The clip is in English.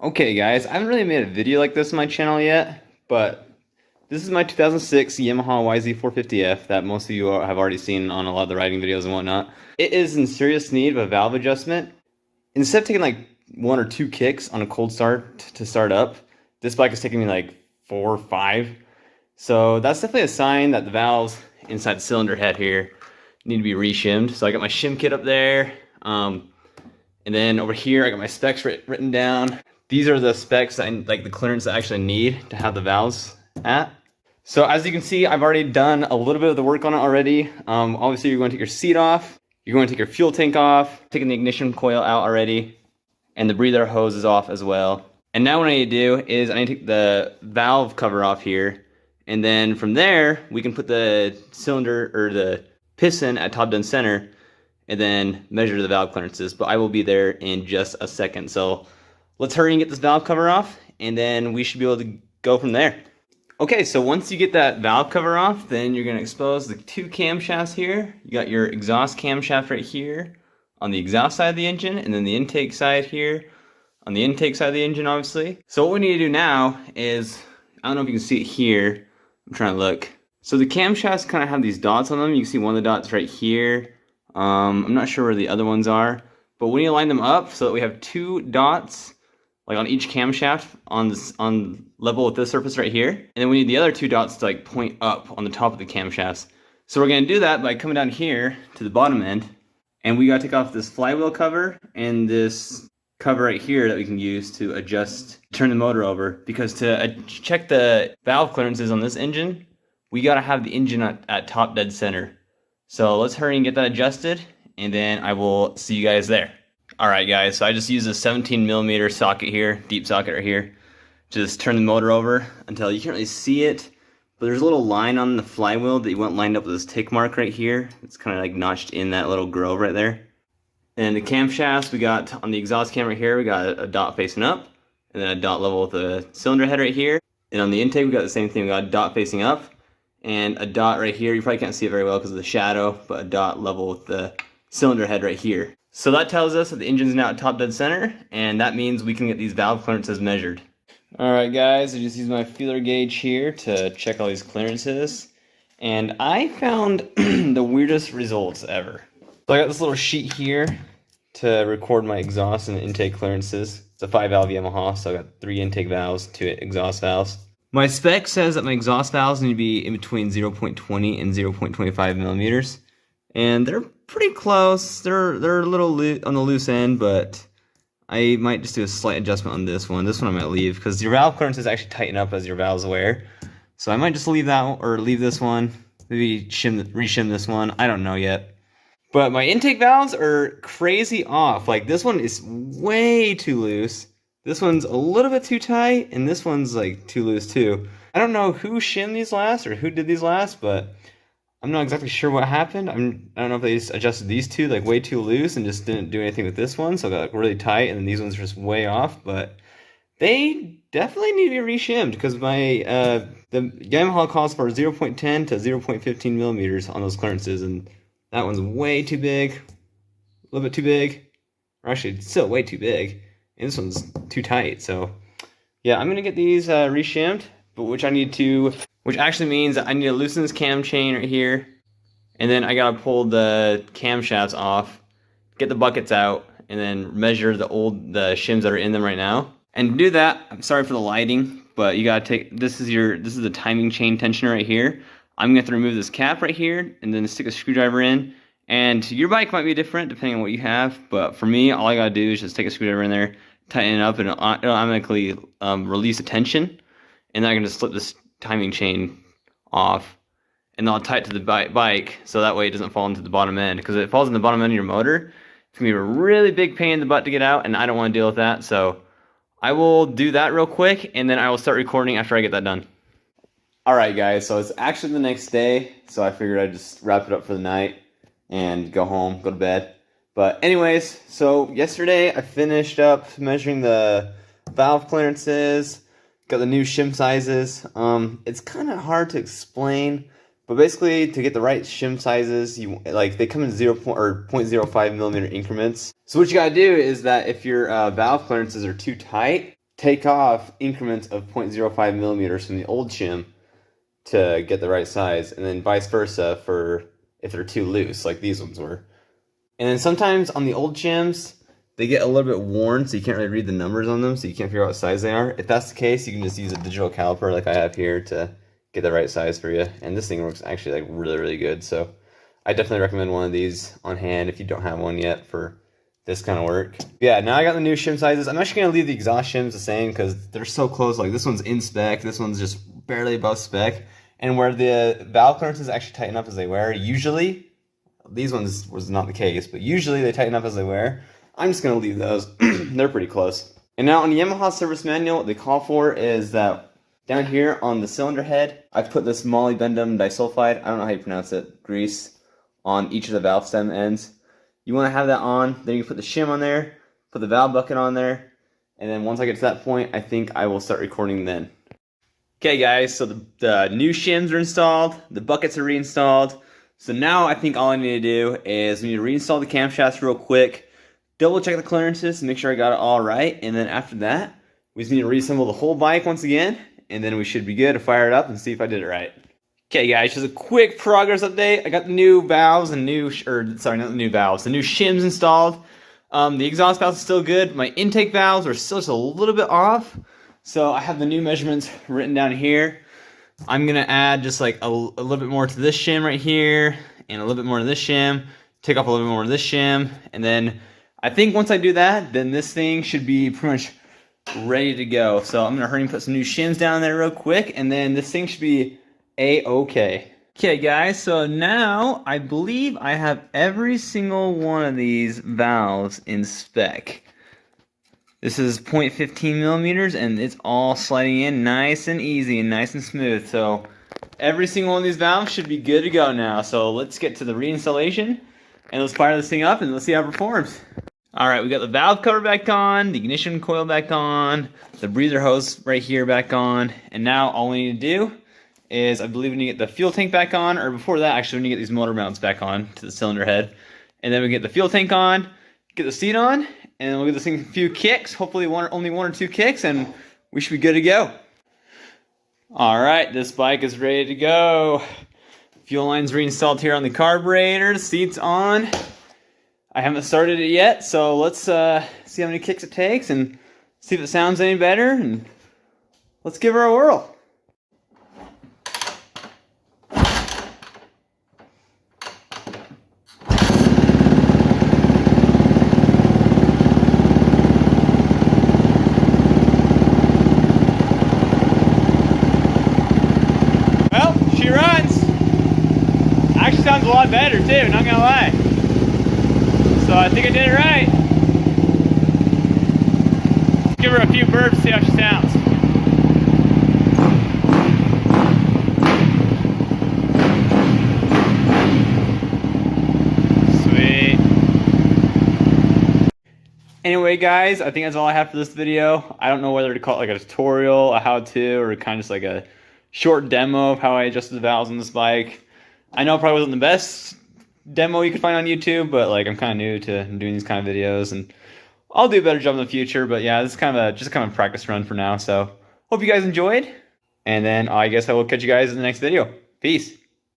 Okay guys, I haven't really made a video like this on my channel yet, but this is my 2006 Yamaha YZ450F that most of you have already seen on a lot of the riding videos and whatnot. It is in serious need of a valve adjustment. Instead of taking like 1 or 2 kicks on a cold start to start up, this bike is taking me like 4 or 5. So that's definitely a sign that the valves inside the cylinder head here need to be re-shimmed. So I got my shim kit up there, and then over here I got my specs written down. These are the specs that like the clearance I actually need to have the valves at. So as you can see, I've already done a little bit of the work on it already. Obviously you're going to take your seat off, you're going to take your fuel tank off, taking the ignition coil out already, and the breather hose is off as well. And now what I need to do is I need to take the valve cover off here, and then from there we can put the cylinder or the piston at top dead center and then measure the valve clearances. But I will be there in just a second. So let's hurry and get this valve cover off, and then we should be able to go from there. Okay, so once you get that valve cover off, then you're gonna expose the 2 camshafts here. You got your exhaust camshaft right here on the exhaust side of the engine, and then the intake side here on the intake side of the engine, obviously. So what we need to do now is, I don't know if you can see it here, I'm trying to look. So the camshafts kind of have these dots on them. You can see one of the dots right here. I'm not sure where the other ones are, but we need to line them up so that we have 2 dots like on each camshaft on level with this surface right here. And then we need the other 2 dots to like point up on the top of the camshafts. So we're gonna do that by coming down here to the bottom end, and we gotta take off this flywheel cover and this cover right here that we can use to adjust, turn the motor over, because to check the valve clearances on this engine, we gotta have the engine at top dead center. So let's hurry and get that adjusted, and then I will see you guys there. Alright guys, so I just used a 17mm socket here, deep socket right here, to just turn the motor over until you can't really see it, but there's a little line on the flywheel that you want lined up with this tick mark right here. It's kind of like notched in that little groove right there. And the camshafts, we got on the exhaust cam right here, we got a dot facing up, and then a dot level with the cylinder head right here. And on the intake, we got the same thing, we got a dot facing up, and a dot right here. You probably can't see it very well because of the shadow, but a dot level with the cylinder head right here. So that tells us that the engine's now at top dead center, and that means we can get these valve clearances measured. Alright guys, I just used my feeler gauge here to check all these clearances, and I found the weirdest results ever. So I got this little sheet here to record my exhaust and intake clearances. It's a 5-valve Yamaha, so I got 3 intake valves, 2 exhaust valves. My spec says that my exhaust valves need to be in between 0.20 and 0.25 millimeters, and they're pretty close. They're a little on the loose end, but I might just do a slight adjustment on this one. This one I might leave because your valve clearances actually tighten up as your valves wear. So I might just leave that or leave this one. Maybe re-shim this one. I don't know yet. But my intake valves are crazy off. Like this one is way too loose. This one's a little bit too tight, and this one's like too loose too. I don't know who shimmed these last or who did these last, but I'm not exactly sure what happened. I don't know if they just adjusted these two like way too loose and just didn't do anything with this one, so it got like really tight, and then these ones are just way off. But they definitely need to be re-shimmed because my the Yamaha calls for 0.10 to 0.15 millimeters on those clearances, and that one's way too big, a little bit too big, or actually it's still way too big, and this one's too tight. So yeah, I'm gonna get these re-shimmed, but which actually means that I need to loosen this cam chain right here, and then I gotta pull the camshafts off, get the buckets out, and then measure the shims that are in them right now. And to do that, I'm sorry for the lighting, but you gotta take, this is the timing chain tensioner right here. I'm gonna have to remove this cap right here, and then stick a screwdriver in. And your bike might be different depending on what you have, but for me, all I gotta do is just take a screwdriver in there, tighten it up, and it'll automatically release the tension, and then I can just slip this timing chain off, and then I'll tie it to the bike so that way it doesn't fall into the bottom end, because if it falls in the bottom end of your motor, it's gonna be a really big pain in the butt to get out, and I don't want to deal with that. So I will do that real quick, and then I will start recording after I get that done. Alright guys, so it's actually the next day, so I figured I'd just wrap it up for the night and go home, go to bed. But anyways, so yesterday I finished up measuring the valve clearances, got the new shim sizes. It's kind of hard to explain, but basically to get the right shim sizes, they come in 0.05 millimeter increments. So what you gotta do is that if your valve clearances are too tight, take off increments of 0.05 millimeters from the old shim to get the right size, and then vice versa for if they're too loose, like these ones were. And then sometimes on the old shims, they get a little bit worn, so you can't really read the numbers on them, so you can't figure out what size they are. If that's the case, you can just use a digital caliper like I have here to get the right size for you. And this thing works actually like really, really good. So I definitely recommend one of these on hand if you don't have one yet for this kind of work. Yeah, now I got the new shim sizes. I'm actually gonna leave the exhaust shims the same because they're so close. Like this one's in spec, this one's just barely above spec. And where the valve clearances actually tighten up as they wear, usually, these ones was not the case, but usually they tighten up as they wear. I'm just gonna leave those. They're pretty close. And now on the Yamaha service manual, what they call for is that down here on the cylinder head, I've put this molybdenum disulfide, I don't know how you pronounce it, grease on each of the valve stem ends. You want to have that on, then you can put the shim on there, put the valve bucket on there, and then once I get to that point, I think I will start recording then. Okay guys, so the new shims are installed, the buckets are reinstalled. So now I think all I need to do is we need to reinstall the camshafts real quick, double check the clearances to make sure I got it all right, and then after that, we just need to reassemble the whole bike once again, and then we should be good to fire it up and see if I did it right. Okay guys, just a quick progress update. I got the new valves and the new shims installed. The exhaust valves are still good. My intake valves are still just a little bit off. So I have the new measurements written down here. I'm gonna add just like a little bit more to this shim right here, and a little bit more to this shim, take off a little bit more to this shim, and then I think once I do that, then this thing should be pretty much ready to go. So I'm gonna hurry and put some new shims down there real quick, and then this thing should be A-okay. Okay guys, so now I believe I have every single one of these valves in spec. This is 0.15 millimeters and it's all sliding in nice and easy and nice and smooth. So every single one of these valves should be good to go now. So let's get to the reinstallation and let's fire this thing up and let's see how it performs. Alright, we got the valve cover back on, the ignition coil back on, the breather hose right here back on, and now all we need to do is I believe we need to get the fuel tank back on, or before that actually we need to get these motor mounts back on to the cylinder head. And then we get the fuel tank on, get the seat on, and we'll give this thing a few kicks, hopefully only one or two kicks, and we should be good to go. Alright, this bike is ready to go. Fuel line's reinstalled here on the carburetor, the seat's on. I haven't started it yet, so let's see how many kicks it takes and see if it sounds any better, and let's give her a whirl. Well, she runs. Actually sounds a lot better too, not gonna lie. So I think I did it right. Let's give her a few burps, see how she sounds. Sweet. Anyway guys, I think that's all I have for this video. I don't know whether to call it like a tutorial, a how-to, or kind of just like a short demo of how I adjusted the valves on this bike. I know it probably wasn't the best demo you could find on YouTube, but like I'm kind of new to doing these kind of videos, and I'll do a better job in the future. But yeah, this is kind of just a practice run for now. So hope you guys enjoyed, and then I guess I will catch you guys in the next video. Peace.